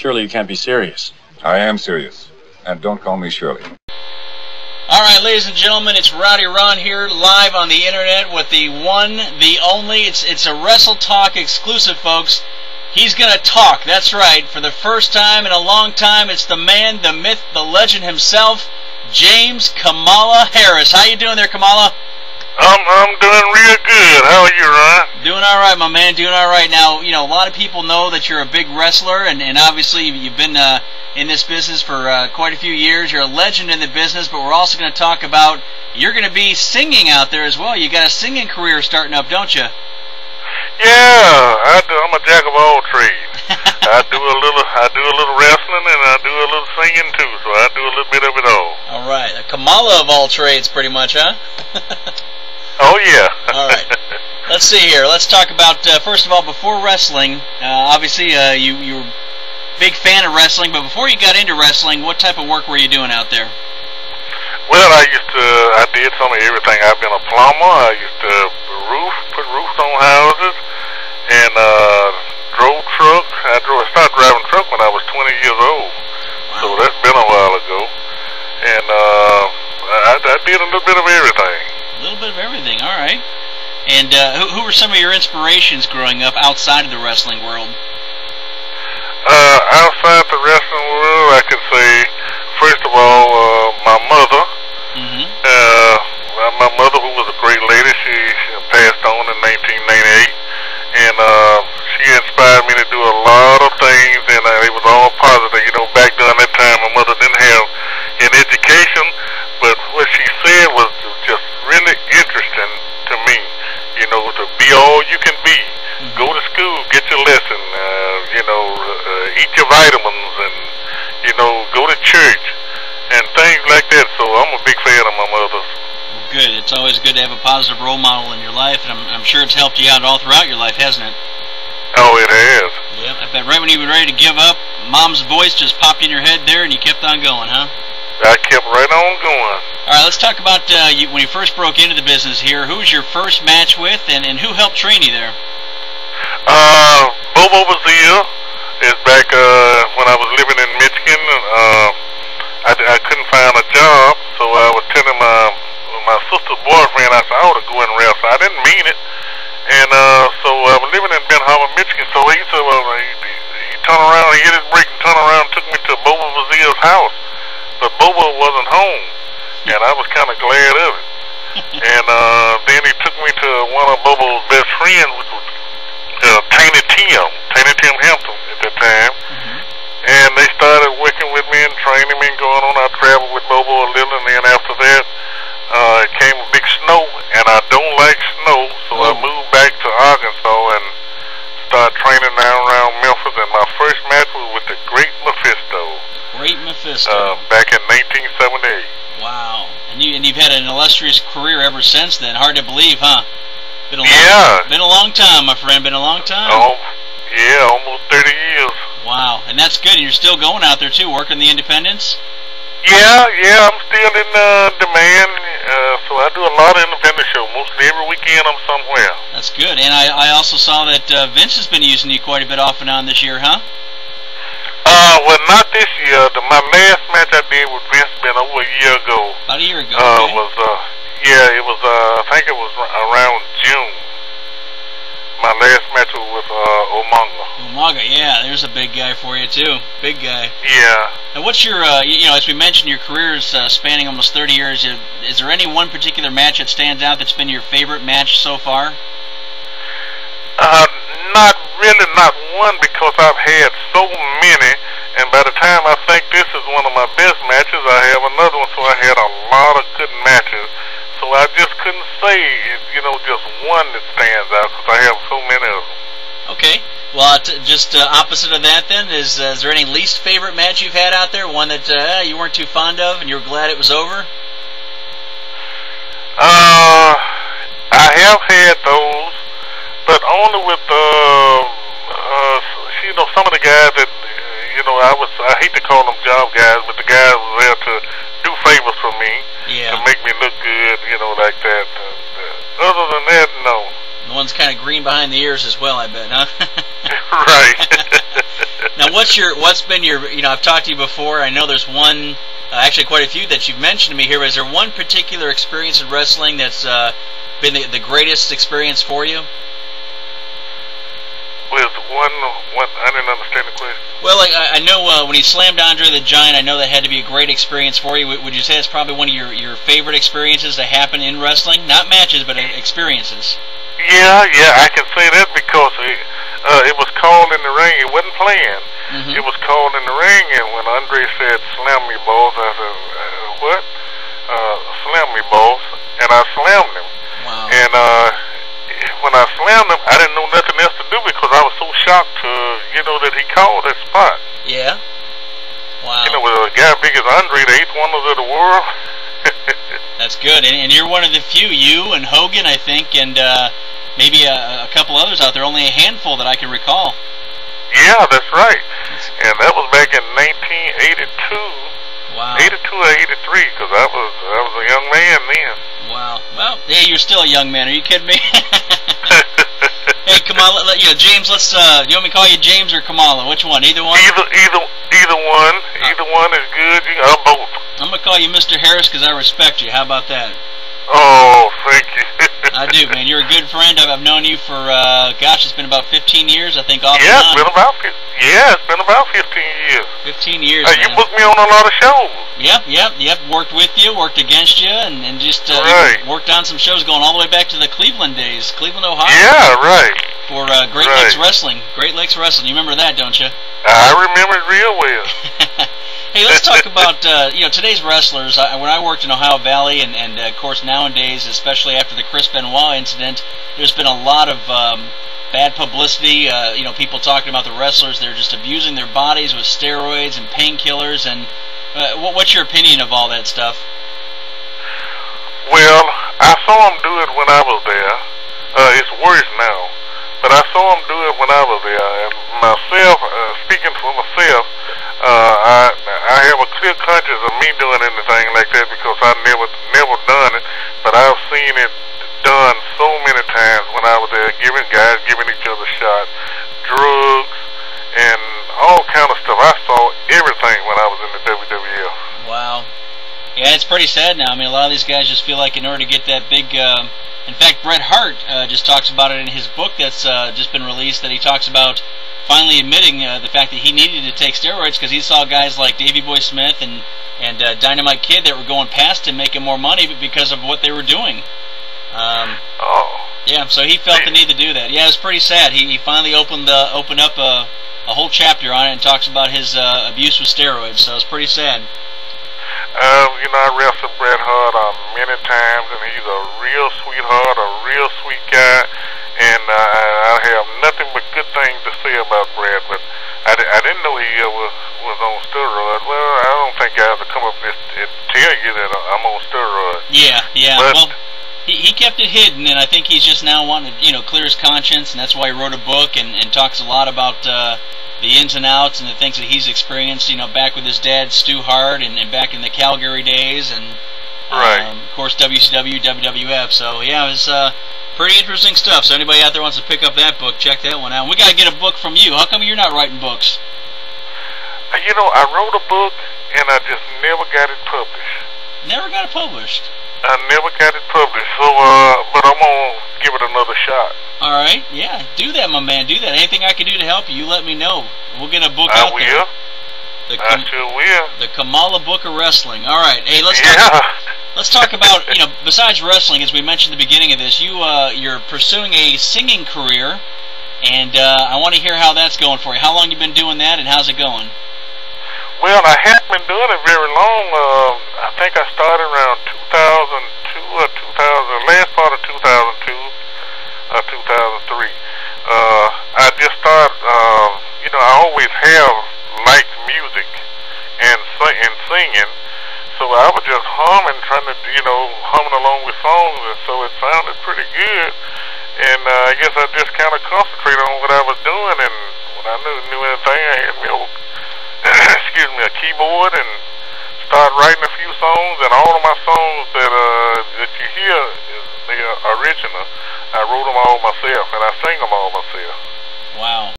Surely you can't be serious. I am serious. And don't call me Shirley. Alright, ladies and gentlemen, it's Rowdy Ron here, live on the internet with the one, the only, it's a Wrestle Talk exclusive, folks. He's gonna talk, that's right, for the first time in a long time. It's the man, the myth, the legend himself, James Kamala Harris. How you doing there, Kamala? I'm doing real good. How are you, Ron? Doing alright, my man, doing alright. Now, you know, a lot of people know that you're a big wrestler, and obviously you've been in this business for quite a few years. You're a legend in the business, but we're also going to talk about, you're going to be singing out there as well. You got a singing career starting up, don't you? Yeah, I do. I'm a jack of all trades. I do a little wrestling, and I do a little singing too. So I do a little bit of it all. All right, a Kamala of all trades, pretty much, huh? Oh yeah. All right. Let's see here. Let's talk about first of all, before wrestling. Obviously, you were a big fan of wrestling, but before you got into wrestling, what type of work were you doing out there? Well, I did some of everything. I've been a plumber. I used to put roofs on houses, and drove trucks. I started driving truck when I was 20 years old. Wow. So that's been a while ago. And I did a little bit of everything. A little bit of everything, all right. And who were some of your inspirations growing up outside of the wrestling world? Outside the wrestling world, I could say, first of all, my mother. Mm-hmm. My mother, who was a great lady, she passed on in 1998, and she inspired me to do a lot of things, and it was all positive. You know, back during that time, my mother didn't have an education, but what she said was just really interesting to me. You know, to be all you can be. Mm-hmm. Go to school, get your lesson, eat your vitamins, and, go to church, and things like that. So I'm a big fan of my mother's. Good. It's always good to have a positive role model in your life, and I'm sure it's helped you out all throughout your life, hasn't it? Oh, it has. Yep. I bet right when you were ready to give up, Mom's voice just popped in your head there, and you kept on going, huh? I kept right on going. All right, let's talk about when you first broke into the business here. Who was your first match with, and who helped train you there? Bobo was here. It's back when I was living in Michigan. I couldn't find a job, so I was telling my sister's boyfriend, I said, I ought to go and wrestle. I didn't mean it. And so I was living in Ben Harbor, Michigan, so he said, well, he turned around, he hit his brake and turned around and took me to Bobo Vazier's house. But Bobo wasn't home, and I was kind of glad of it. And then he took me to one of Bobo's best friends, which was Tiny Tim Hampton at that time. Mm-hmm. And they started working with me and training me and going on. I traveled with Bobo a little, and then after that, it came a big snow, and I don't like snow, so I moved back to Arkansas and started training down around Memphis, and my first match was with the Great Mephisto. Great Mephisto. Back in 1978. Wow. And you've had an illustrious career ever since then. Hard to believe, huh? Been a long time, my friend. Been a long time. Oh, yeah, almost 30 years. Wow. And that's good. And you're still going out there, too, working the independents? Yeah, I'm still in demand. So I do a lot of independent shows. Mostly every weekend I'm somewhere. That's good. And I also saw that Vince has been using you quite a bit off and on this year, huh? Well, not this year. My last match I did with Vince been over a year ago. About a year ago. Okay. It was. I think it was around June. My last match was with Umaga. Umaga, yeah, there's a big guy for you too. Big guy. Yeah. And what's your, as we mentioned, your career is spanning almost 30 years. Is there any one particular match that stands out that's been your favorite match so far? Not really, not one, because I've had so many, and by the time I think this is one of my best matches, I have another one, so I had a lot of good matches. So I just couldn't say, just one that stands out, because I have so many of them. Okay. Well, just opposite of that then, is there any least favorite match you've had out there? One that you weren't too fond of and you were glad it was over? I have had those, but only with some of the guys that I hate to call them job guys, but the guys were there to do favors for me, to make me look good, like that. Other than that, no. The one's kind of green behind the ears as well, I bet, huh? Right. Now, what's been your, I've talked to you before. I know there's one, actually quite a few that you've mentioned to me here. Is there one particular experience in wrestling that's been the greatest experience for you? With one, I didn't understand the question. Well, like, I know when he slammed Andre the Giant, I know that had to be a great experience for you. Would you say it's probably one of your favorite experiences to happen in wrestling? Not matches, but experiences. Yeah, I can say that because it was called in the ring. It wasn't planned. Mm-hmm. It was called in the ring, and when Andre said, "Slam me, boss," I said, "What?" Slam me, boss, and I slammed him. Wow. And when I slammed him, I didn't know nothing else to do because I was so shocked to, that he called that spot. Yeah. Wow. With a guy big as Andre, the 8th wonders of the world. That's good. And you're one of the few, you and Hogan, I think, and maybe a couple others out there, only a handful that I can recall. Yeah, that's right. And that was back in 1982. Wow. 82 or 83, because I was a young man then. Wow. Well, yeah, you're still a young man. Are you kidding me? Hey, Kamala, James, let's, you want me to call you James or Kamala? Which one? Either one? Either one. Either one is good. Both. I'm going to call you Mr. Harris because I respect you. How about that? Oh, thank you. I do, man. You're a good friend. I've known you for, gosh, it's been about 15 years, I think, off and on. It's been about 15 years. 15 years, You booked me on a lot of shows. Yep. Worked with you, worked against you, and just right. Worked on some shows going all the way back to the Cleveland days, Cleveland, Ohio. Yeah, right. For Great Lakes Wrestling. Great Lakes Wrestling. You remember that, don't you? I remember it real well. Hey, let's talk about today's wrestlers. When I worked in Ohio Valley, and of course nowadays, especially after the Chris Benoit incident, there's been a lot of bad publicity. People talking about the wrestlers. They're just abusing their bodies with steroids and painkillers. And what's your opinion of all that stuff? Well, I saw them do it when I was there. It's worse now, but I saw them do it when I was there. And myself, speaking for myself, I have a clear conscience of me doing anything like that because I never done it, but I've seen it done so many times when I was there, giving each other shots, drugs, and all kind of stuff. I saw everything when I was in the WWF. Wow. Yeah, it's pretty sad now. I mean, a lot of these guys just feel like in order to get that big... in fact, Bret Hart just talks about it in his book that's just been released, that he talks about finally admitting the fact that he needed to take steroids because he saw guys like Davey Boy Smith and Dynamite Kid that were going past him making more money because of what they were doing. Yeah, so he felt the need to do that. Yeah, it was pretty sad. He finally opened up a whole chapter on it and talks about his abuse with steroids, so it's pretty sad. I wrestled Bret Hart many times, and he's a real sweetheart, a real sweet guy, and I have nothing but good things to say about Bret, but I didn't know he was on steroids. Well, I don't think I have to come up and tell you that I'm on steroids. Yeah. But, well, he kept it hidden, and I think he's just now wanting to clear his conscience, and that's why he wrote a book and talks a lot about the ins and outs and the things that he's experienced, back with his dad, Stu Hart, and back in the Calgary days, and right. Of course WCW, WWF. So yeah, it was pretty interesting stuff. So anybody out there wants to pick up that book, check that one out. We gotta get a book from you. How come you're not writing books? I wrote a book and I just never got it published. Never got it published? I never got it published, so but I'm gonna give it another shot. All right, yeah, do that, my man. Do that. Anything I can do to help you, you let me know. We'll get a book out there. I sure will. The Kamala Book of Wrestling. All right, hey, let's talk about besides wrestling, as we mentioned at the beginning of this, you're pursuing a singing career, and I want to hear how that's going for you. How long you been doing that, and how's it going? Well, I haven't been doing it very long. I think I started around 2002 or 2000, last part of 2002. 2003. I just started, I always have liked music and singing, so I was just trying to, humming along with songs, and so it sounded pretty good, and I guess I just kind of concentrated on what I was doing, and when I knew anything, I had me a keyboard, and started writing a few songs, and all of my songs that you hear, they are original. I wrote them all myself, and I sing them all myself. Wow.